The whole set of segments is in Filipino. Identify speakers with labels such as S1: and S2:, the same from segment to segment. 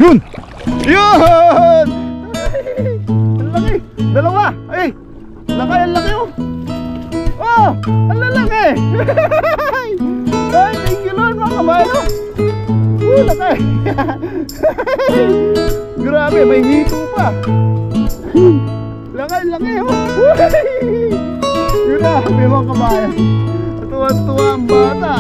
S1: Yun! Yun! Ang laki! Dalawa! Ay! Laki! Ang laki oh! Oh! Ang lalaki! Ay! Thank you Lord mga kabayan oh! Laki! Grabe! May hito pa! Laki! Laki oh! Grabe mga kabayan! Tuwa-tuwa ang bata!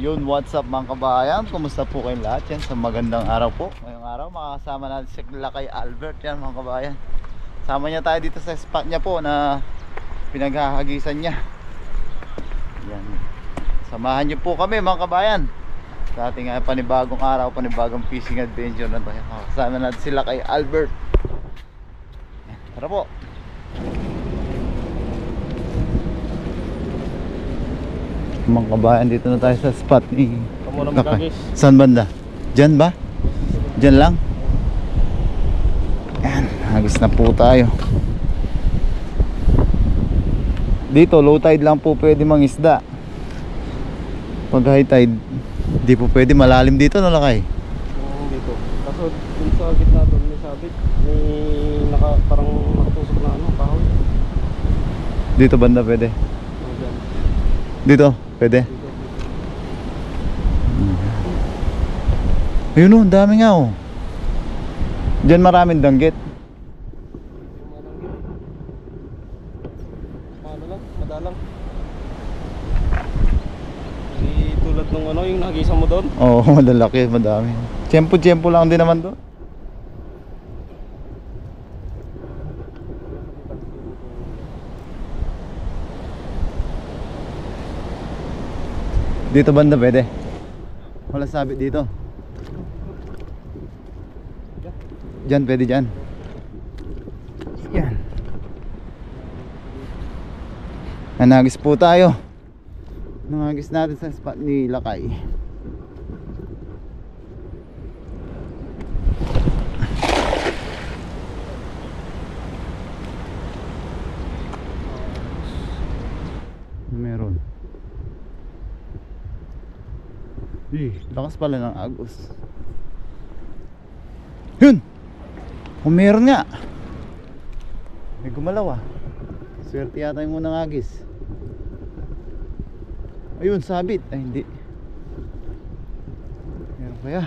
S1: Yun, what's up mga kabayan? Kumusta po kayong lahat? Yan, sa magandang araw po. Ngayong araw makakasama natin si Lakay Albert. Yan mga kabayan, sama niya tayo dito sa spot niya po na pinaghahagisan niya. Yan, samahan niyo po kami mga kabayan sa ating panibagong araw, panibagong fishing adventure na tayo. Makakasama natin si Lakay Albert. Yan, tara po. Mga kabayan, dito na tayo sa spot ni Lakay. Saan banda? Diyan ba? Diyan lang? Yan, hagis na po tayo. Dito low tide lang po pwede mangisda. Pag high tide di po pwede. Malalim dito na Lakay.
S2: Dito. Kaso dun sa gitna doon may sabit. May parang nakatusok na kahoy.
S1: Dito banda pwede. Dito pwede. Ayun oh, dami nga oh. Diyan maraming danggit.
S2: Madalang. Hindi tulad nung yung nahagisan mo doon.
S1: Oo, malalaki, madami. Tiyempo lang din naman doon. Dito banda pwede. Wala sabit dito. Diyan pwede diyan. Yan. Nanagis po tayo. Nangagis natin sa spot ni Lakay. Meron. Lakas pala ng agos. Yun! Kung meron nga. May gumalaw ah. Swerte yata yung unang agis. Ayun, sabit. Ay hindi. Meron kaya.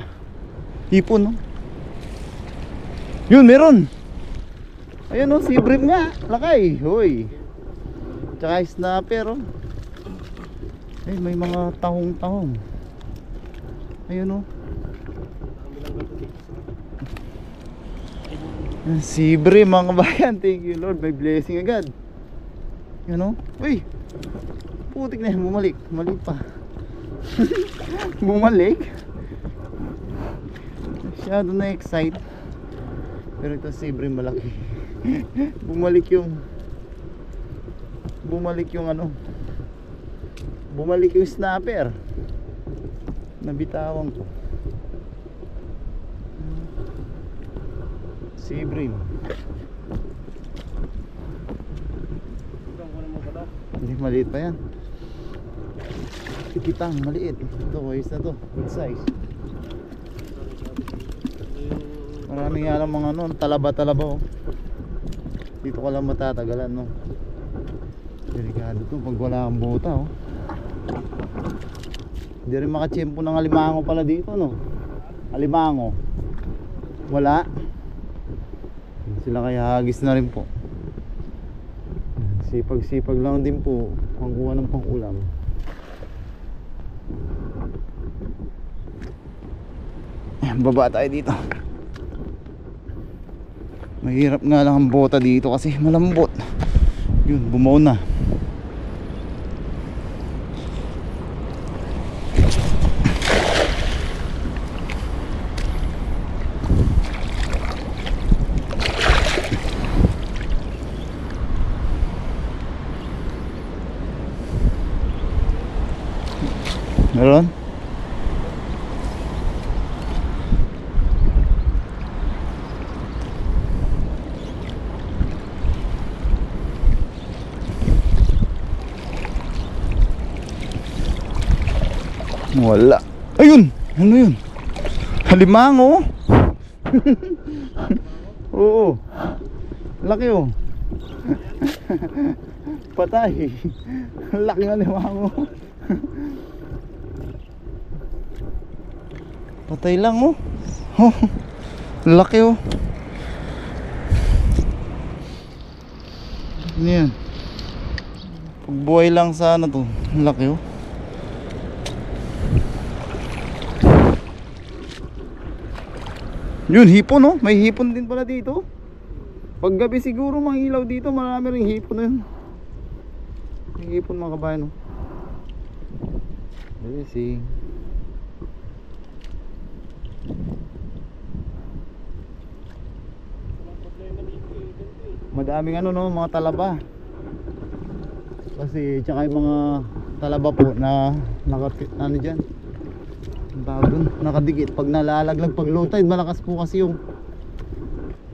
S1: Hipon no? Yun, meron. Ayun no, sea bream nga. Lakay. Hoy. Tsaka snapper oh. Ay, may mga tahong-tahong. Ayun oh. Sea bream mga kabayan. Thank you Lord, may blessing agad. Yun oh. Uy, putik na yan, bumalik. Mali pa. Bumalik. Masyado na excite. Pero ito sea bream malaki. Bumalik yung bumalik yung snapper. Nabitawan ko. Sea bream. Hindi, maliit pa yan. Ikitang maliit. Ito, ayos na to. Good size. Maraming nga lang mga talaba-talaba oh. Dito ko lang matatagalan no. Delikado to pag wala kang buta oh. Hindi rin makatsyempo ng alimango pala dito no. Alimango wala. Sila kaya hagis na rin po. Sipag-sipag lang din po pangkuha ng pang-ulam. Ayan, baba tayo dito. Mahirap nga lang ang bota dito kasi malambot. Yun, bumaw na. Meron? Wala. Ayun! Ano yun? Halimango. Oo. Laki oh. Patay. Laki ng halimango. Patay lang oh. Oh. Laki oh. Ano yan? Pagbuhay lang sana to. Laki oh. Yun, hipon no? May hipon din pala dito. Pag gabi siguro mangilaw dito, marami ring hipon na yun. May hipon mga kabayan no? Blessing. Madaming ano no, mga talaba. Kasi tsaka yung mga talaba po na ano dyan, bagon, nakadikit. Pag nalalaglag pag low tide, malakas po kasi yung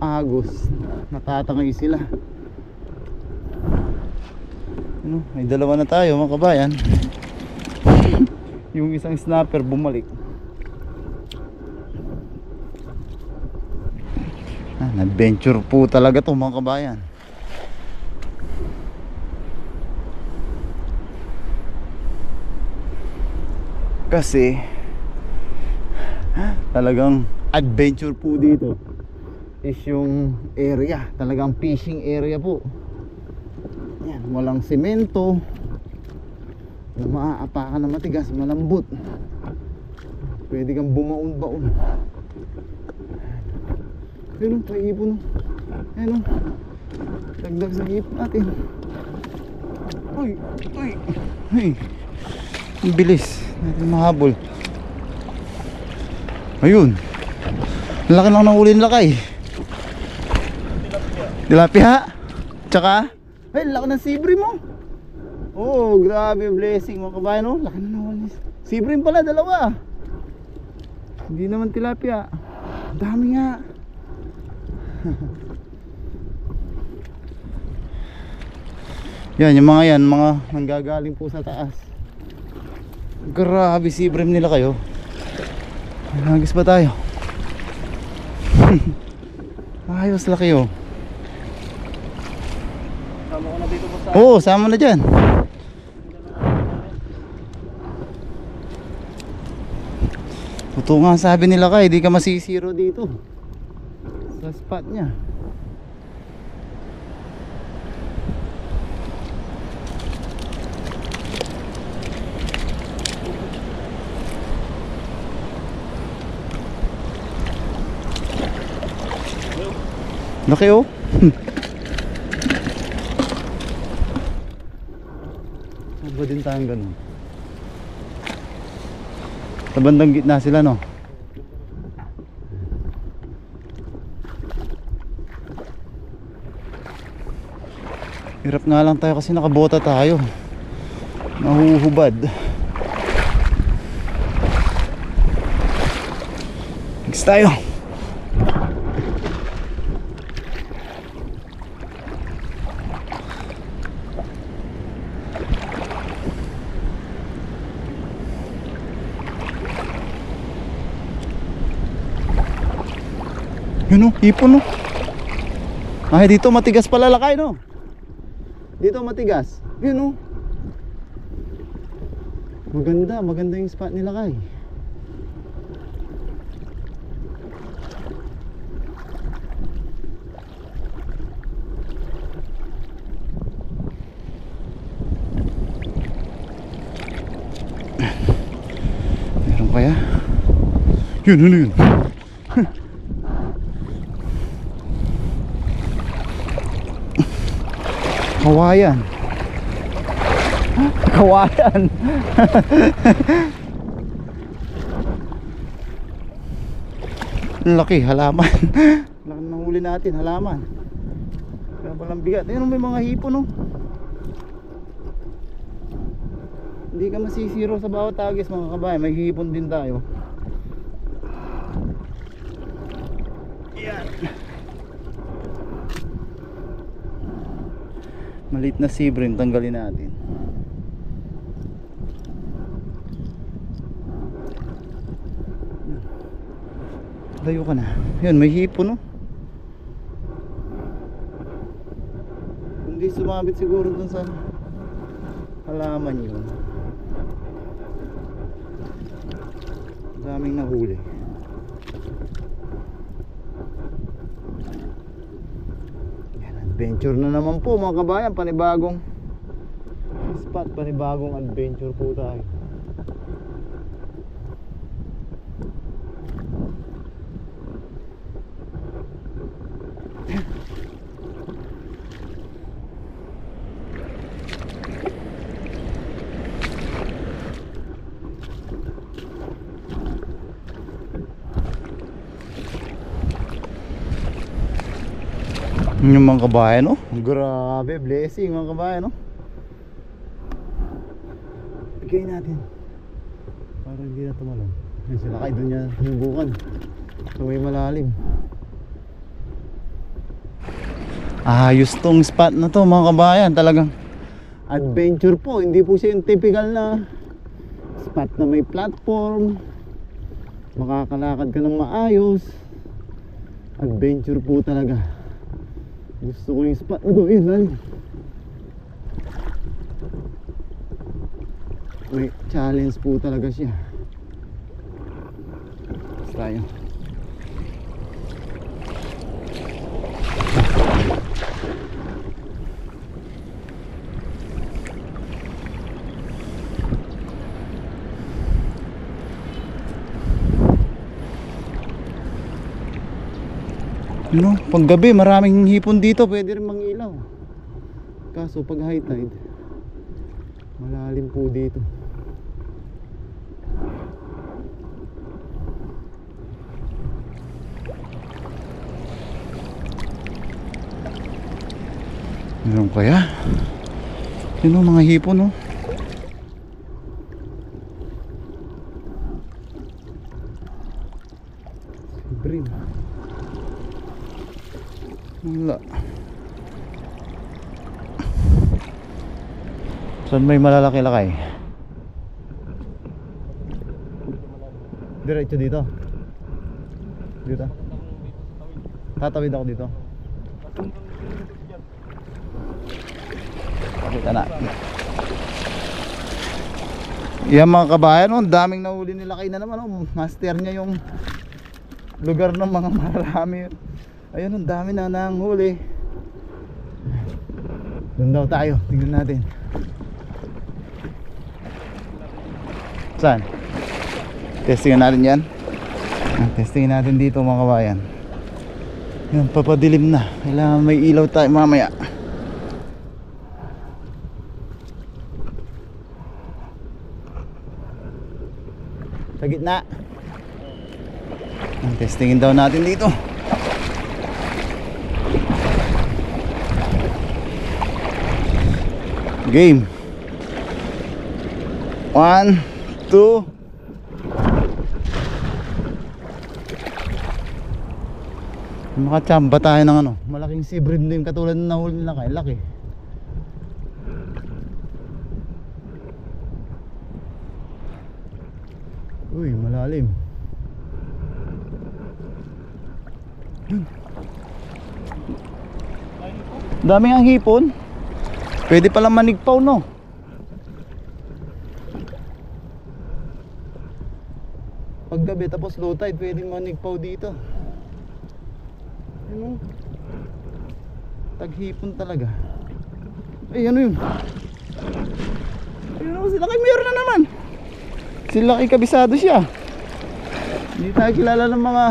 S1: agos, natatangay sila. Ano, may dalawa na tayo mga kabayan. Yung isang snapper bumalik. Adventure po talaga to mga kabayan. Kasi talagang adventure po dito is yung area, talagang fishing area po. Yan, walang semento, maaapakan na matigas, malambot. Pwede kang bumaon-baon. Ayun, may ipon. Ayun, dagdag sa ipon natin. Uy, uy, uy. Ang bilis natin mahabol. Ayun, laki lang ng uli ng lakay. Tilapia. Tsaka ay, laki ng sibri mo. Oh, grabe, blessing mga kabayan oh. Laki na ng sibri pala, dalawa. Hindi naman tilapia. Dami nga. Yan, yung mga yan, mga nanggagaling po sa taas. Grabe, sibrim nila kayo. Nagis ba tayo? Ayos, laki oh.
S2: Sama ko na dito po sa...
S1: Oo, sama na dyan. Totoo nga sabi nila kay, di ka masisiro dito sa spot niya. Laki oh. Saba din tayong ganun. Sa bandang gitna sila no. Hirap nga lang tayo kasi nakabota tayo. Nahuhubad. Next tayo. Yun o, ipon o. Ay, dito matigas pala lakay no. Dito matigas. Yun o. Maganda, maganda yung spot nila kay. Meron kaya? Yun, ano yun? Kawayan. Kawayan. Laki, halaman. Laki ng huli natin, halaman. Kaya palang bigat. Ayun, may mga hipon oh. Hindi ka masisiro sa bawat tagis mga kabayan. May hipon din tayo. Yan. Maliit na sibrim, tanggalin natin. Dayo ka na. Yun, may hipon, no? Hindi sumabit siguro dun sa halaman yun. Daming nahuli. Yan, adventure na naman po mga kabayan. Panibagong spot, panibagong adventure po tayo. Yung mga kabayan, no? Grabe, blessing mga kabayan, no? Bigay natin para hindi na tumalon. Yun sila kayo, doon niya hinubukan so may malalim. Ayos tong spot na to mga kabayan. Talagang adventure po. Hindi po siya yung typical na spot na may platform, makakalakad ka ng maayos. Adventure po talaga. Gusto ko yung spot na to. Yun lang. May challenge po talaga siya. Tapos tayo. No, paggabi maraming hipon dito, pwede rin mangilaw. Kaso pag high tide, malalim po dito. Meron kaya? Yun o, mga hipon, no? Brim. Wala. Saan may malalaki-lakay? Diretso dito. Dito. Tatawid ako dito. Pakita na. Yan mga kabayan, oh, daming nahuli nila kayo na naman, oh. Master niya yung lugar ng mga marami. Ayun, ang dami na nanghuli. Doon daw tayo, tingnan natin. Saan? Testingin natin yan. Testingin natin dito mga kabayan. Yan, papadilim na. Kailangan may ilaw tayo mamaya. Sa gitna. Testingin daw natin dito. Game. 1, 2. Makachamba tayo ng ano, malaking sea bream din katulad ng nahuli nila kay laki. Uy, malalim. Daming ang hipon. Pwede palang manigpaw, no? Paggabi tapos low tide, pwedeng manigpaw dito. Ano? Taghipon talaga. Ay, ano yun? Ayun o, sila kay meron na naman. Sila kay kabisado siya. Hindi tayo kilala ng mga...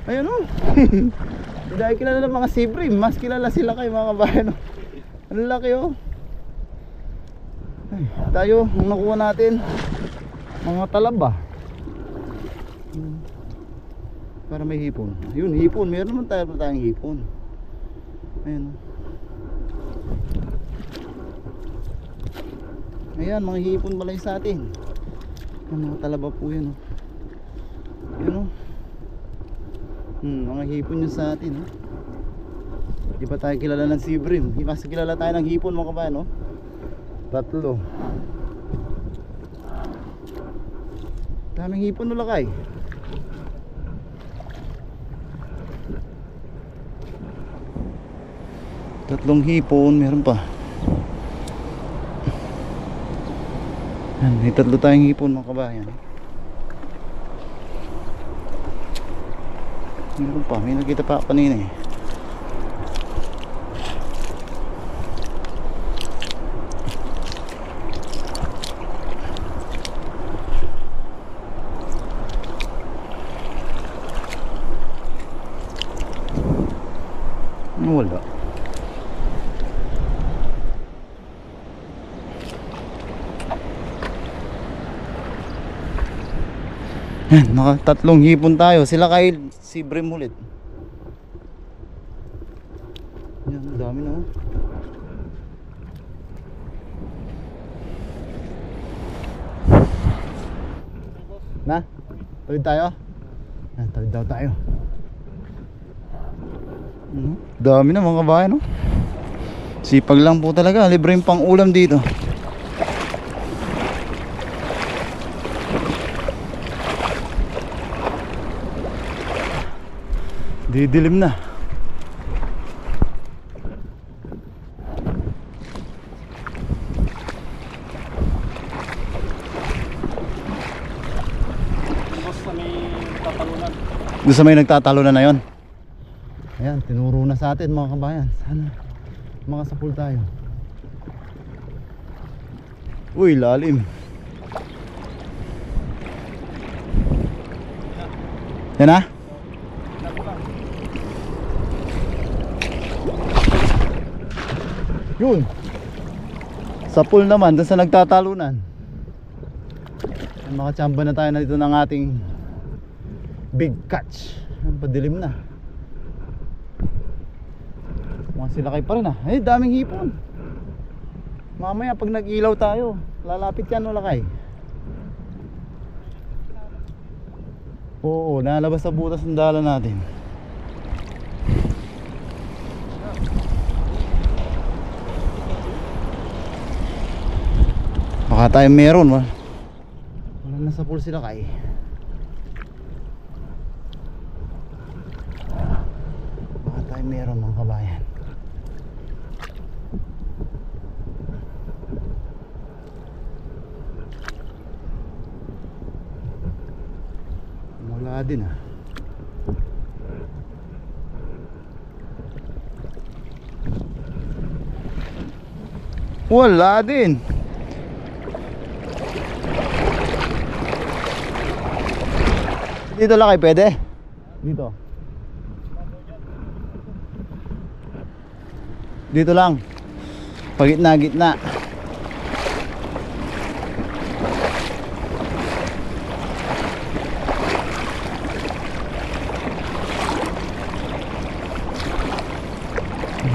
S1: Ayun o. Hindi tayo kilala ng mga sea bream. Mas kilala sila kay mga kabayan o. Ang laki oh. Ay, tayo, ang nakuha natin mga talaba. Para may hipon. Yun, hipon, meron naman tayo pa tayong hipon. Ayan. Ayan, mga hipon balay sa atin. Ayan, mga talaba po yan oh. Ayan oh. Mga hipon yun sa atin oh. Di pa tayo kilala ng sea bream. Mas kilala tayo ng hipon mga kabayan, no? 3. Daming hipon nulakay. Tatlong hipon, meron pa. Yan, may tatlo tayong hipon mga kabayan. Meron pa, may nakita pa kanina eh. Wala. Yan, nakatatlong hipon tayo. Sila kay si Brim ulit. Yan, dami na. Na? Tawid tayo? Yan, tawid daw tayo. Dami na mga kabayan, no? Sipag lang po talaga. Libre yung pang ulam dito. Didilim na.
S2: Boss na may tatalunan.
S1: Doon sa may nagtatalunan na yon. Ayan, tinuro na sa atin mga kabayan. Sana makasapul tayo. Uy, lalim. Yan na? Yun. Sa pool naman, dun sa nagtatalunan. Makachamba na tayo na dito ng ating big catch. Padilim na. Mga silakay pa rin ah. Eh, daming hipon. Mamaya pag nag-ilaw tayo, lalapit yan o lakay. Oo, nalabas sa butas ng dala natin. Baka tayo meron. Wala na sa pool sila kay. Baka tayo meron mga kabayan. Wala din ah. Wala din. Dito lang kayo pwede? Dito. Dito lang. Pagitna-gitna.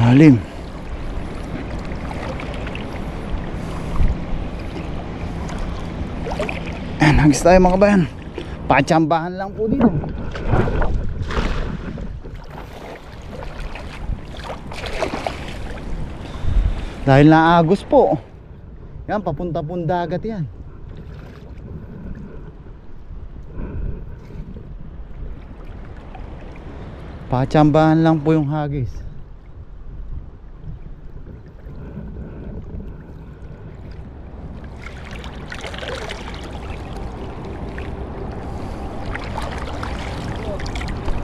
S1: Lalim. Hagis tayo mga kabayan. Pachambahan lang po dito. Dahil naagos po. Yan, papunta pong dagat yan. Pachambahan lang po yung hagis.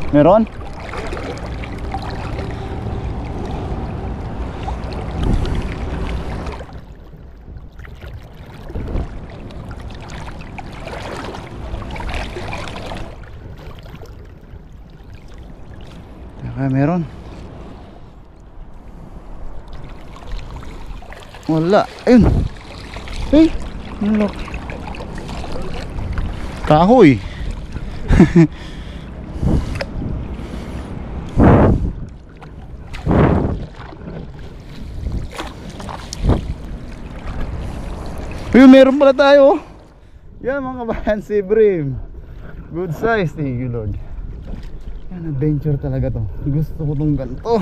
S1: Meron? Meron? Wala. Ayun. Hey, ano? Kahoy. Ayun, meron pala tayo. Yan mga kabayan, si Brim. Good size, thank you Lord. Yan, adventure talaga to. Gusto ko tong ganito.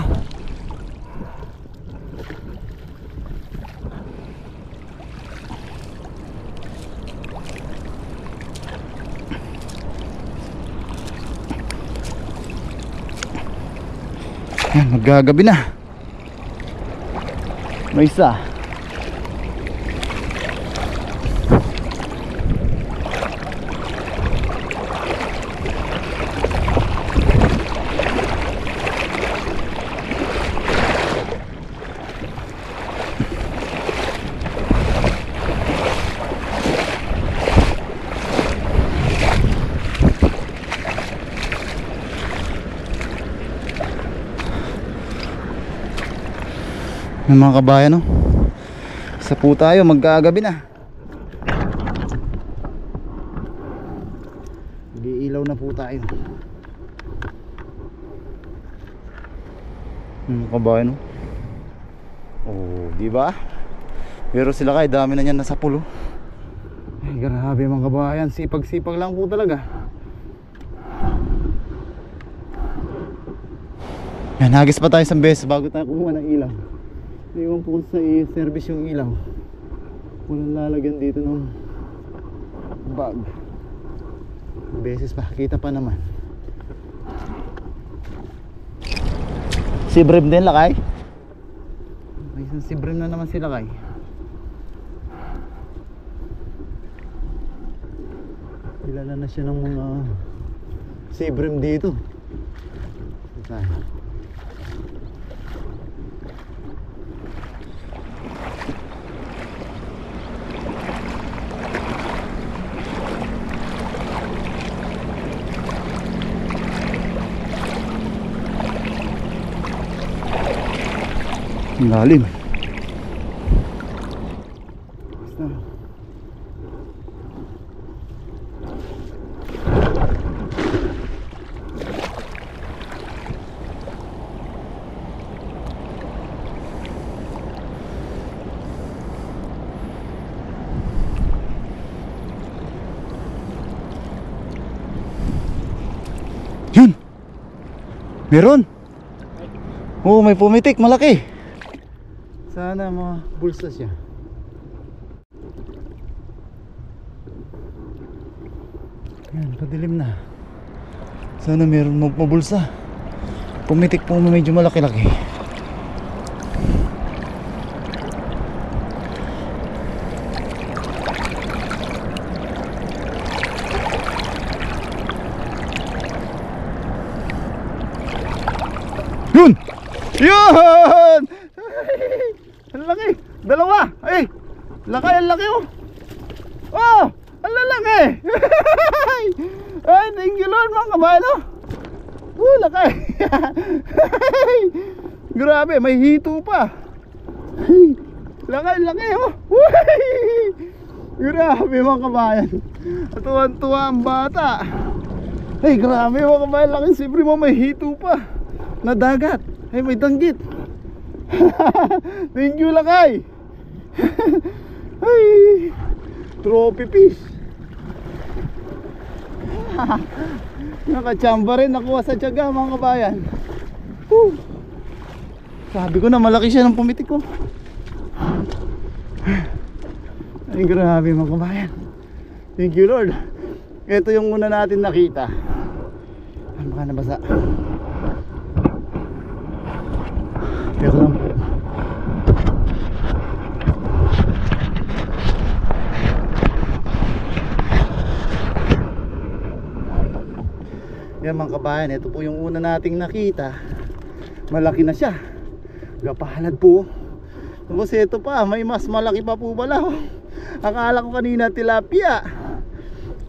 S1: Yan, magagabi na. May isa. Yung mga kabayan, no? Isa po tayo, magkagabi na. Mag-iilaw na po tayo. Yung mga kabayan, no? Oh, di ba? Pero sila kay dami na niyan nasa pulo. Ay, grabe mga kabayan, sipag-sipag lang po talaga. Yan, hagis pa tayo isang beses bago tayo kumuha ng ilaw. Iwan po sa i-service yung ilaw. Walang lalagyan dito ng bag. Beses pa, kita pa naman. Si Brim din, lakay. May isang si Brim na naman si lakay. Kilala na siya ng mga si Brim dito. Tayo. Ang lalim. Basta. Yun! Meron! Oo, may pumitik, malaki. Sana mga bulsa siya. Yan, padilim na. Sana meron mabulsa. Pumitik po medyo malaki-laki. Yun! Yun! Ang laki! Dalawa! Ay! Laki! Ang laki oh! Oh! Ang lalaki! Ay! Thank you Lord mga kabayan oh! Oh! Laki! Grabe! May hito pa! Laki! Laki oh! Grabe mga kabayan! Tuwan-tuwa ang bata! Ay! Grabe mga kabayan! Laki siyempre mo may hito pa! Na dagat! Ay! May danggit! Thank you lakay. Ay, trophy fish. Nakachamba rin, nakuha sa tiyaga mga kabayan. Sabi ko na malaki siya ng pumitik ko. Ay grabe mga kabayan. Thank you Lord. Ito yung una natin nakita. Ay baka nabasa. Pero lang po. Yan mga kabayan, ito po yung una nating nakita. Malaki na siya. Gapalad po. Tapos ito pa, may mas malaki pa po pala oh. Akala ko kanina tilapia.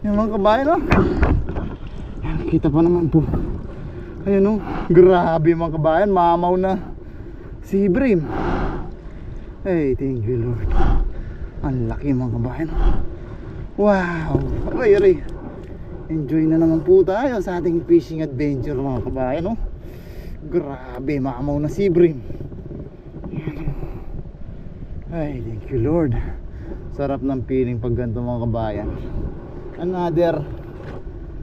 S1: Yan mga kabayan oh. Yan, kita pa naman po. Ayan oh, grabe mga kabayan, mamaw na si Brim. Hey, thank you Lord. Ang laki mga kabayan. Wow, aray aray. Enjoy na naman po tayo sa ating fishing adventure mga kabayan oh. Grabe, mamaw na si Brim. Ay, thank you Lord. Sarap ng feeling pag ganito mga kabayan. Another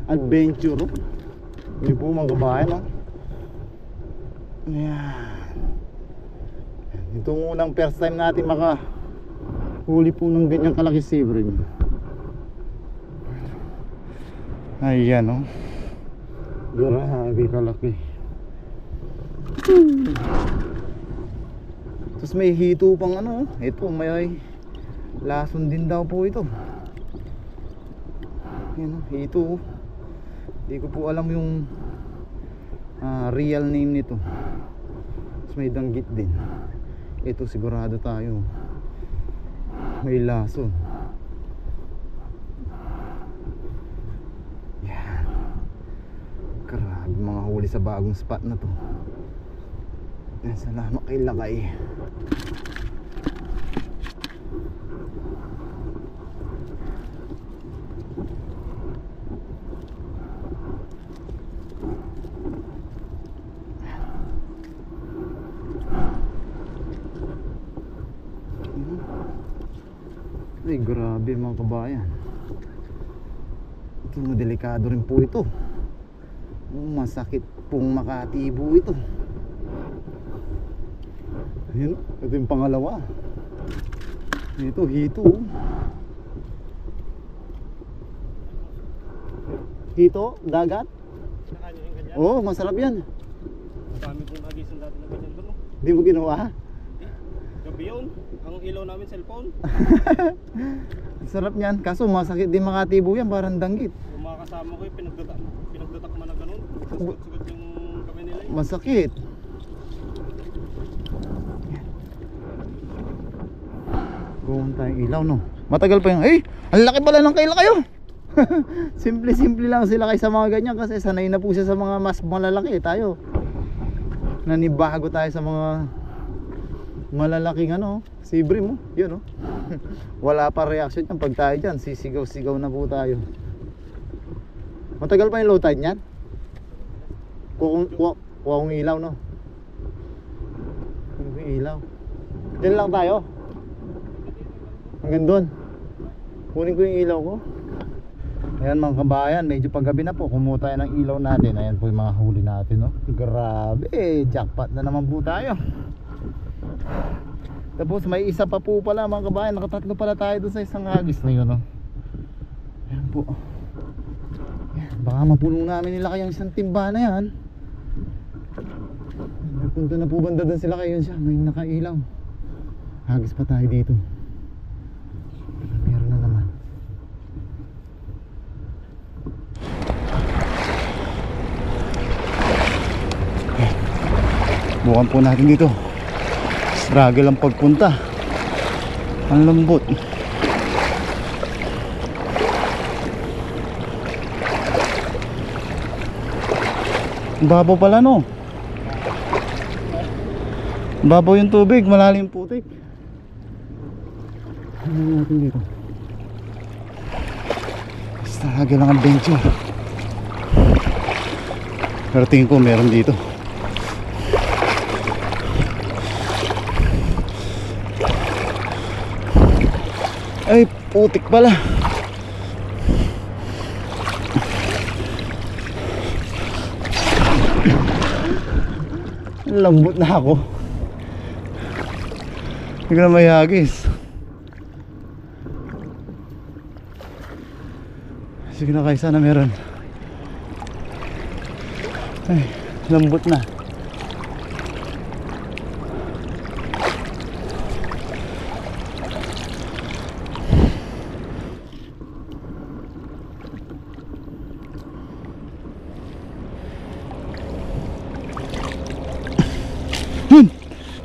S1: adventure oh. Hindi po mga kabayan oh. Ayan. Itong unang first time natin makahuli po ng ganyang kalaki si Brim. Ayan oh. Grabe kalaki. Tapos may hito pang ano. Ito may lason din daw po ito. Yan, hito. Hindi ko po alam yung real name nito. Tapos may danggit din. Ito sigurado tayo may lason. Yan. Grabe mga huli sa bagong spot na to. Yan, salamat kay Lakay. Ay grabe mga kabayan. Ito delikado rin po ito. Masakit pong makatibo ito. Ayun, ito yung pangalawa. Ito hito. Hito, dagat. Oo, masarap yan.
S2: Dami kong nagising dati na ganyan doon.
S1: Di mo ginawa?
S2: Gabi yun, ang ilaw namin cellphone.
S1: Sarap niyan, kaso masakit din makatibo yan, parang danggit.
S2: Yung mga kasama ko yung pinagdatak man na ganun. Sugat-sugat yung kami nila.
S1: Masakit. Kung tayong ilaw no. Matagal pa yung, ang laki pala ng kaila kayo. Simple lang sila kay sa mga ganyan kasi sanay na po siya sa mga mas malalaki. Tayo nanibago tayo sa mga malalaking ano, sibre mo, yun no. Wala pa reaction yan pag tayo dyan, sisigaw-sigaw na po tayo. Matagal pa yung low tide niyan. Kuha kong ilaw no. Kuha kong ilaw. Diyan lang tayo. Hanggang doon. Kunin ko yung ilaw ko. Ayan mga kabayan, medyo paggabi na po. Kumuha tayo ng ilaw natin. Ayan po yung mga huli natin no. Grabe, jackpot na naman po tayo. Tapos may isa pa po pala mga kabayan. Nakatatlo pala tayo doon sa isang hagis na yun no. Ayan po. Ayan, baka mapuno namin nila kayang isang timba na yan. Punta na po banda doon sila kayo siya. May nakailaw. Hagis pa tayo dito. Meron na naman. Bukan po natin dito. Struggle ang pagpunta. Ang lambot. Babaw pala no. Babaw yung tubig, malalim putik. Ano natin dito? Struggle lang ang adventure. Pero tingin ko meron dito. Ay, putik pala. Lambot na ako. Hindi ko na may hagis. Sige na kayo, sana meron. Ay, lambot na.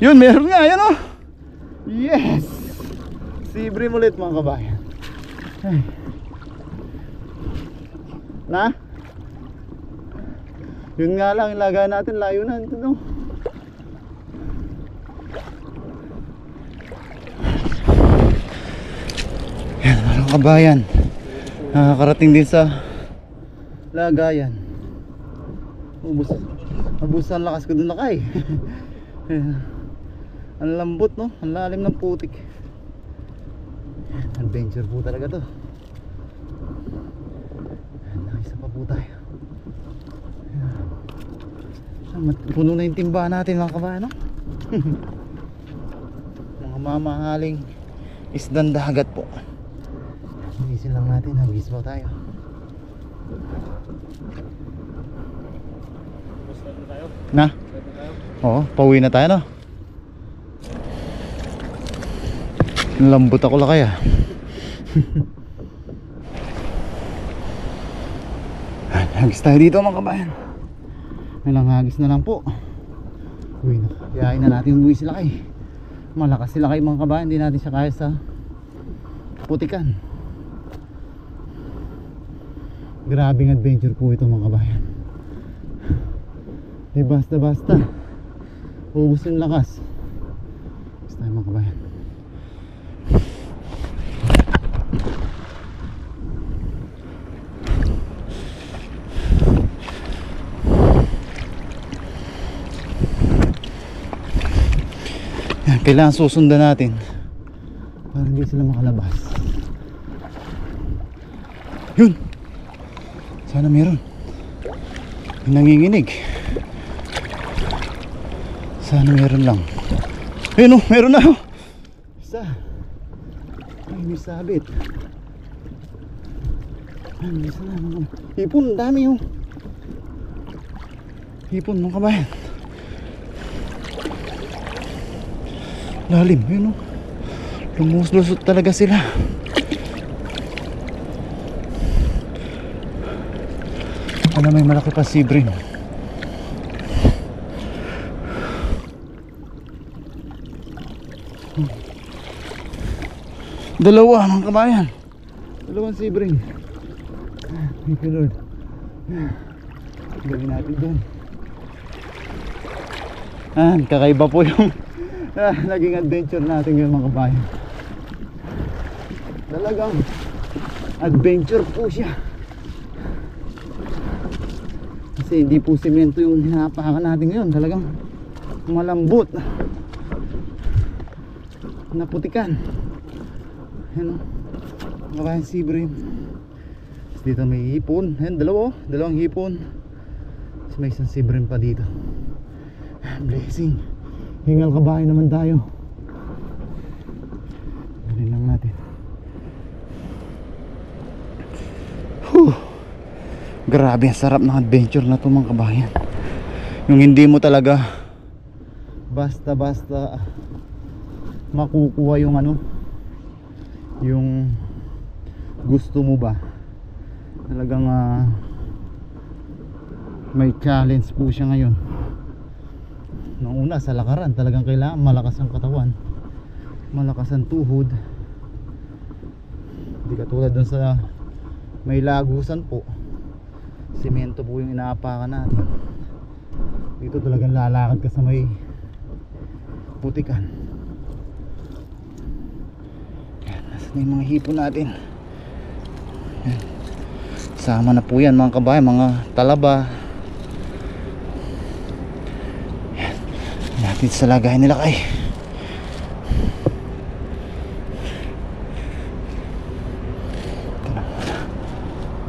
S1: Yun, meron nga, yan o. Yes! Sibre ulit mga kabayan. Ay. Na? Yun nga lang, ilagay natin, layo na ito no? Yan mga kabayan. Nakakarating din sa lagayan. Ubus ang lakas ko dun na kay. Ang lambot no, ang lalim ng putik. Adventure po talaga to. Nakisa pa po tayo. Puno na yung timba natin mga kabayan no? Mga mamahaling isdang dagat po. Hagisin lang natin, hagis pa tayo. Na? Oo, pauwi na tayo no? Lambot ako lakay ah. Hagis tayo dito mga kabayan. Ilang hagis na lang po. Uy, kayain na natin umuwi sila kay. Malakas sila kay mga kabayan. Hindi natin siya kaya sa putikan. Grabing adventure po ito mga kabayan. Di basta basta ubus yung lakas. Basta tayo mga kabayan. Kailangan susundan natin para hindi sila makalabas. Yun, sana meron. Nanginginig. Sana meron lang. Ayun o, meron na. Isa. Ay, may sabit. Ay, may isa na. Hipon, dami o. Hipon mga kabayan. Lalim, yun o. Lumuslusot talaga sila. Ano, may malaki pa sibrin. Dalawa mga kabayan. Dalawang sibring. Thank you Lord. Gawin natin doon. Kakaiba po yung naging adventure natin ngayon mga kabayan. Talagang adventure po siya. Kasi hindi po semento yung hinapakan natin ngayon. Talagang malambot, naputikan. Ayan o, makain sibrim. Dito may hipon. Ayan, dalawang hipon. Tapos may isang sibrim pa dito. Blessing. Hingal kabahay naman tayo. Galing lang natin. Grabe, ang sarap ng adventure na ito mga kabayan. Yung hindi mo talaga basta makukuha yung ano, yung gusto mo ba. Talagang may challenge po siya ngayon. Nung una sa lakaran, talagang kailangan malakas ang katawan, malakas ang tuhod. Hindi katulad dun sa may lagusan po, semento po yung inaapakan natin. Dito talagang lalakad ka sa may putikan. Yan, nasan na yung mga hipon natin. Yan. Sama na po yan mga kabayan, mga talaba. Yan. Natin sa lagay nila kay.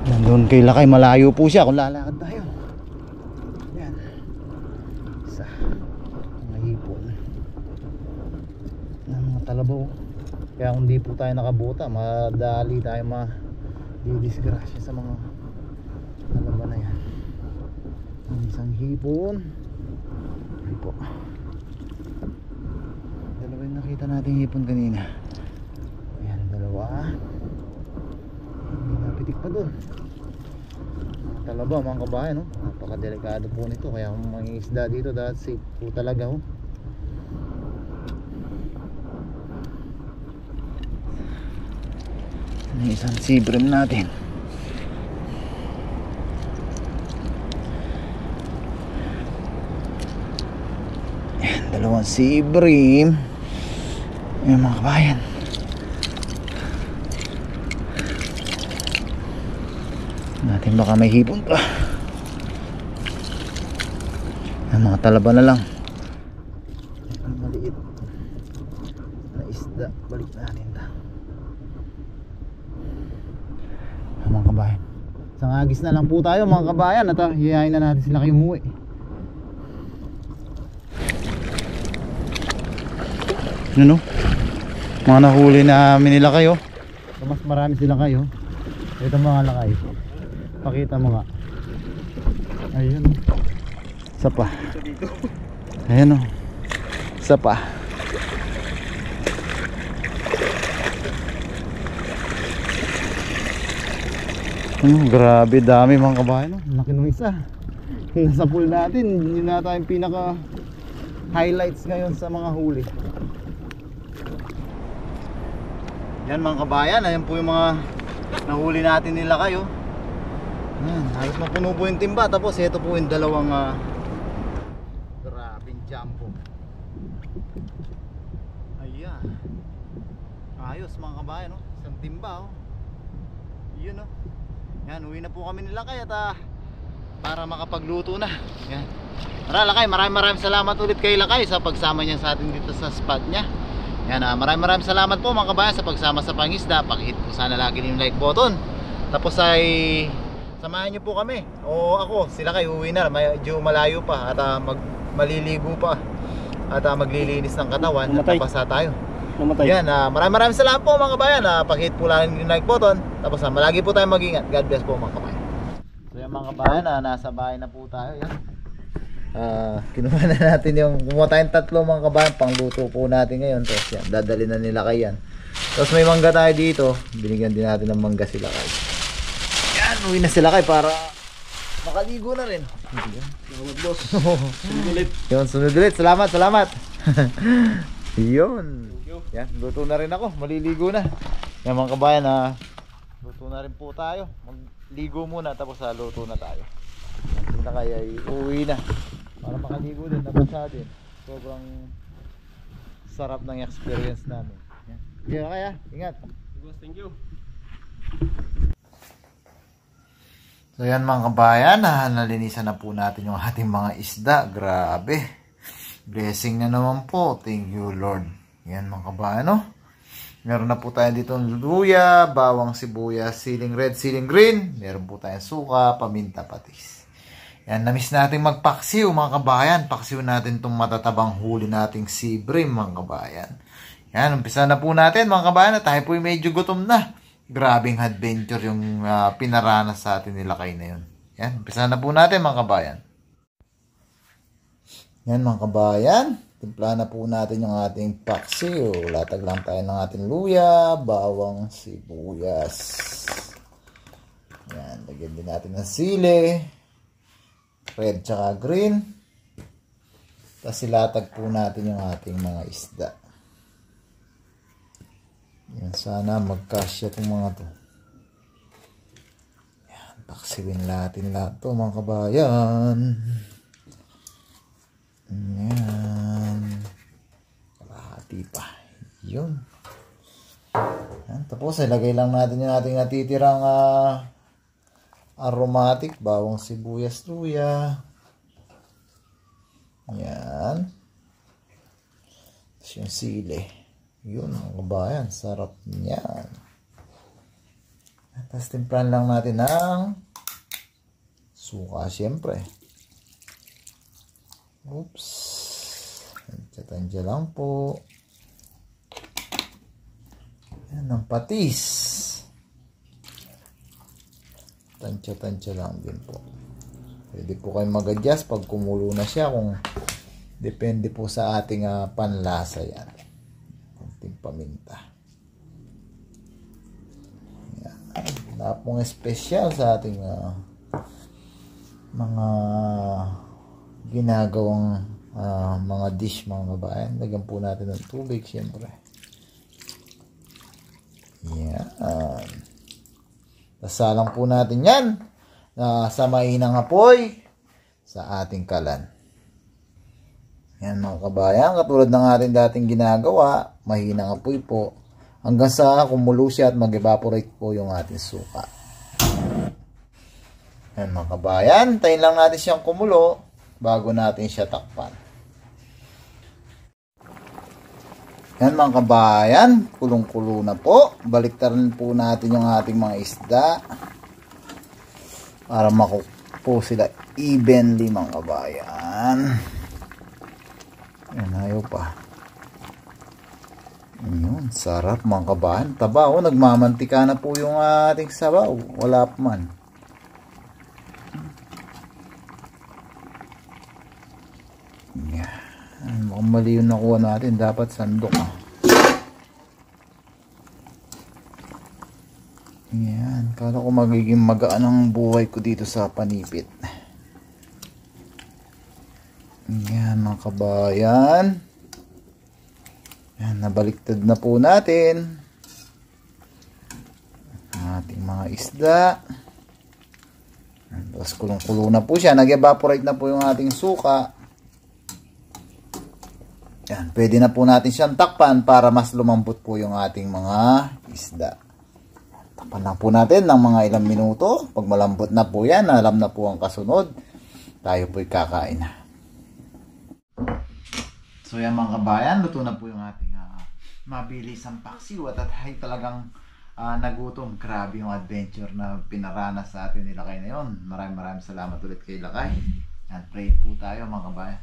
S1: Nandun kay Lakay, malayo po siya kung lalakad tayo. Yan. Isa. Mga hipon ng mga talabaw. Kaya kung di po tayo nakabuta, madali tayo ma-disgrasya sa mga talaba na yan. Ang isang hipon. Ay po, dalawa yung nakita natin hipon kanina. Ayan, dalawa. May napitik pa dun. Talaba mga kabayan, no? Napakadelikado po nito. Kaya kung mga isda dito, dahil safe po talaga, oh. May isang sibrim natin. Ayan, dalawang sibrim. Ayan mga kabayan. Natin baka may hipon pa. Ang mga talaba na lang. Ang maliit na isda, balik natin ito. Mga kabayan, isang agis na lang po tayo mga kabayan. At hihayin na natin sila kayo umuwi. Ano? Mga nahuli namin nila kayo. Mas marami sila kayo. Ito mga lakay, pakita mo nga. Ayun o, isa pa. Ayun o, isa pa. Grabe dami mga kabayan. Laki nung isa. Nasa pool natin, yun na tayong pinaka highlights ngayon sa mga huli. Yan mga kabayan, ayan po yung mga nahuli natin nila kayo. Yan, halos mapuno po yung timba. Tapos ito po yung dalawang grabing jumbo. Ayan. Ayos mga kabayan, oh. Isang timba, oh. Yun, oh. Yan, uwi na po kami nila kaya para makapagluto na. Yan. Tara Lakay, maraming salamat ulit kay Lakay sa pagsama niya sa atin dito sa spot niya. Yan, maraming salamat po mga kabayan sa pagsama sa pangisda. Pakihit po sana lagi yung like button. Tapos ay samahan niyo po kami. O ako, sila kayo uwi na. Medyo malayo pa at maliligo pa. At maglilinis ng katawan.
S2: Namatay.
S1: At napasa tayo.
S2: Namatay.
S1: Yan, maraming salamat po mga kabayan. Pakihit po lang yung like button. Tapos malagi po tayong mag-ingat. God bless po mga kabayan. So yan mga kabayan, nasa bahay na po tayo. Yan. Kinuha na natin yung kumuha tayong tatlo mga kabayan. Pangluto po natin ngayon. Tapos yan, dadali na nila kay yan. Tapos may mangga tayo dito. Binigyan din natin ng mangga sila kay. Yan, uwi na sila kay para makaligo na rin.
S2: Salamat boss. Sunod ulit.
S1: Yun, sunod ulit. Salamat. Yun. Yan, luto na rin ako. Maliligo na. Yan mga kabayan, luto na rin po tayo. Magligo muna tapos luto na tayo. Yan, na kaya uuwi na. Para makaligo din, nabasa din. Sobrang sarap ng experience namin. Yan. Yan kaya, ingat.
S2: Boss, thank you.
S1: So yan mga kabayan, nalinisan na po natin yung ating mga isda. Grabe. Blessing na naman po. Thank you Lord. Yan mga kabayan, no? Meron na po tayo dito ng luya, bawang sibuyas, siling red, siling green. Meron po tayong suka, paminta, patis. Yan, namiss natin magpaksiw mga kabayan. Paksiw natin itong matatabang huli nating sea bream mga kabayan. Yan, umpisa na po natin mga kabayan. Tayo po medyo gutom na. Grabing adventure yung pinaranas sa atin nila kayo na yun. Yan, umpisa na po natin mga kabayan. Yan mga kabayan. Timpla na po natin yung ating paksiw. Latag lang tayo ng ating luya, bawang sibuyas. Yan, lagyan din natin ng sili. Red tsaka green. Tapos ilatag po natin yung ating mga isda. Yan, sana magkasya itong mga to. Yan, paksiwin natin lahat to mga kabayan. Yan. Kalahati pa. Yun. Yan, tapos ilagay lang natin yung ating natitirang aromatic, bawang sibuyas, luya. Yan. Tapos yung sili. Yun mga kabayan, sarap niyan. Tapos timplan lang natin ng suka syempre. Oops. Tansya lang po. Yan ang patis. Tansya lang din po. Pwede po kayo mag-adjust pag kumulo na siya kung depende po sa ating panlasa yan. Kunting paminta. Yan. Wala pong espesyal sa ating mga ginagawang mga dish mga kabayan. Lagyan po natin ng tubig syempre. Yan. Sasalang po natin yan sa mainang apoy sa ating kalan. Yan mga kabayan, katulad ng ating dating ginagawa, mahinang apoy po hanggang sa kumulo siya at mag-evaporate po yung ating suka. Yan mga kabayan, tayin lang natin siyang kumulo bago natin siya takpan. Yan mga kabayan, kulong-kulo na po. Baliktaran po natin yung ating mga isda para makook po sila evenly mga kabayan. Yan, ayaw pa. Yun, sarap mga kabayan. Taba, nagmamantika na po yung ating sabaw. Wala pa man. Yan, mukhang mali yung nakuha natin. Dapat sandok. Yan, Paano ko magiging magaan ang buhay ko dito sa panipit? Yan mga kabayan. Yan, nabaliktad na po natin ang ating mga isda. Tapos kulong-kulo na po siya. Nag-evaporate na po yung ating suka. Yan, pwede na po natin siyang takpan para mas lumambot po yung ating mga isda. Takpan lang po natin ng mga ilang minuto. Pag malambot na po yan, alam na po ang kasunod. Tayo po'y kakain na. So yan mga kabayan, luto na po yung ating mabilisang paksiw at ay talagang nagutom. Grabe yung adventure na pinaranas sa atin ni Lakay na yun. Maraming salamat ulit kay Lakay. And pray po tayo mga kabayan.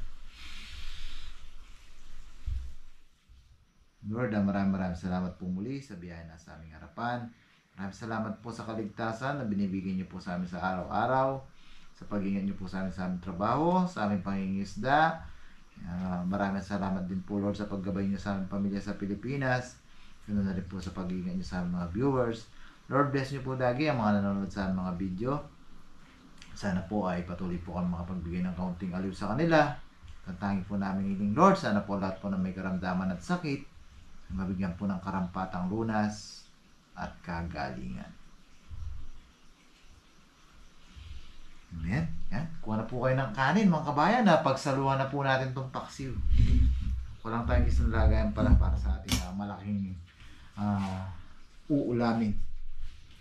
S1: Lord, maraming salamat po muli sa biyaya na sa aming harapan. Maraming salamat po sa kaligtasan na binibigay niyo po sa amin sa araw-araw, sa pag-ingat niyo po sa amin sa aming trabaho, sa aming pangingisda. Maraming salamat din po Lord sa paggabay niyo sa aming pamilya sa Pilipinas. Ganoon na rin po sa pag-ingat niyo sa aming mga viewers. Lord, bless niyo po lagi ang mga nanonood sa aming mga video. Sana po ay patuloy po kami makapagbigay ng kaunting aliw sa kanila. Tantangin po namin hiling Lord, sana po lahat po na may karamdaman at sakit mabigyan po ng karampatang lunas at kagalingan. Amen. Yan. Kuha na po kayo ng kanin mga kabayan na pagsaluhan na po natin itong paksiw. Walang tayong isang lagayan para sa ating malaking uulamin.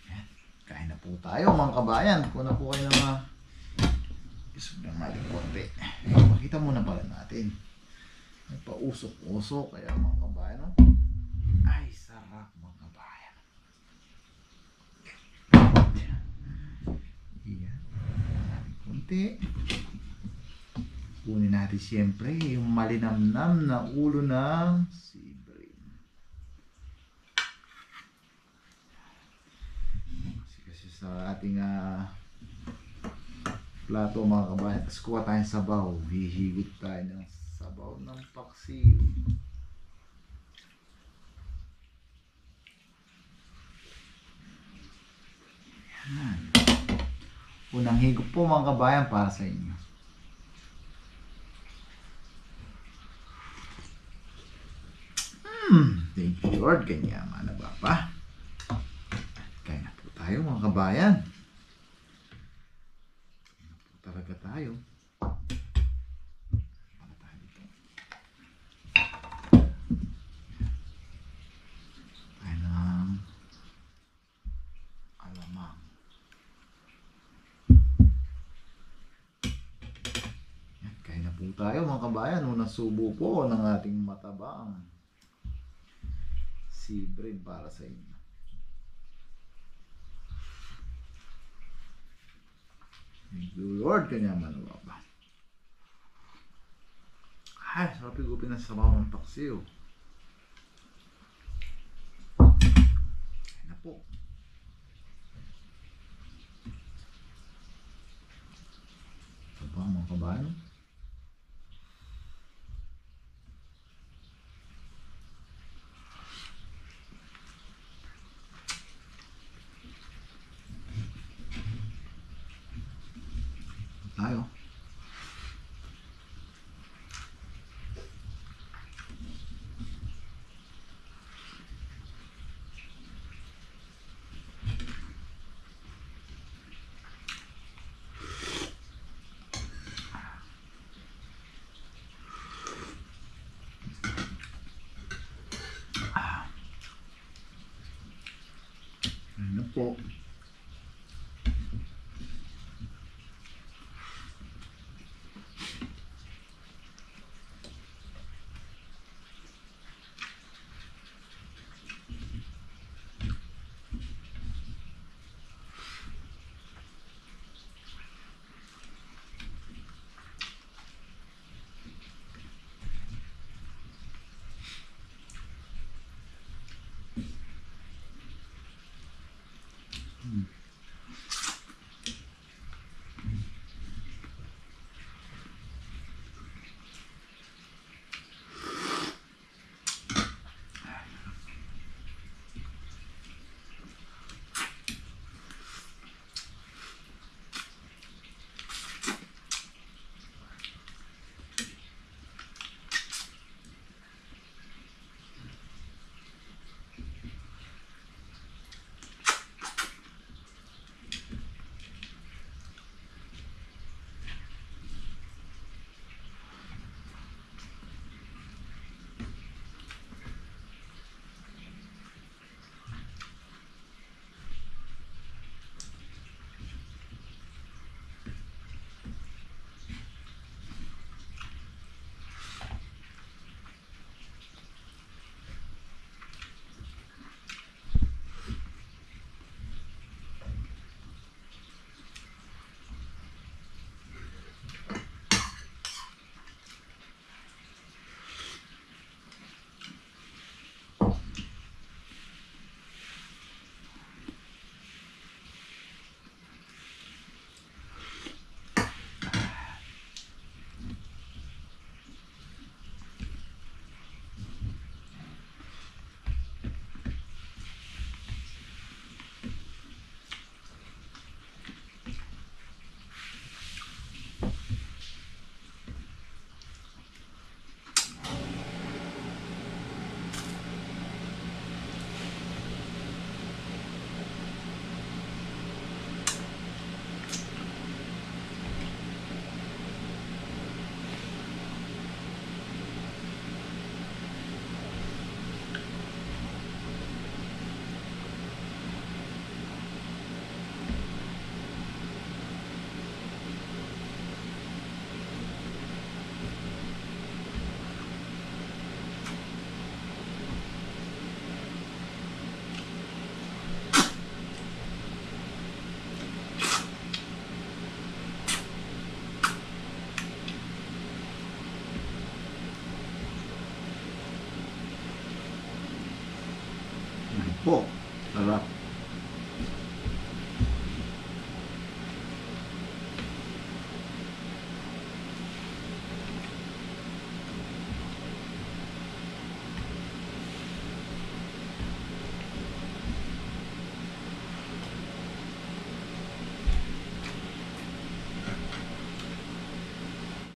S1: Yan. Kain na po tayo mga kabayan. Kuha na po kayo ng isog ng maling konti. Pakita muna pala natin. May pausok-usok kaya mga kabayan. No? Ay, sarap mga kabayan. Yan. Kunti. Kunin natin siyempre yung malinamnam na ulo ng sea bream. Kasi sa ating plato mga kabayan, tapos kuha tayong sabaw. Hihigot tayo ng sabaw ng paksiw. Yan. Unang higop po mga kabayan para sa inyo. Thank you Lord. Ganyaman na ba pa? Kaya na po tayo mga kabayan. Kaya na po talaga tayo. Para tayo dito. Tayo ng alamang. Yan, kaya na po tayo mga kabayan. Unang subo po ng ating matabang sea bream para sa inyo. Thank you Lord, kanyaman na ba? Ay, sarap higupin ng sabaw ng paksiw. Ayan na po. Ito pa mga kabayan. Tayo.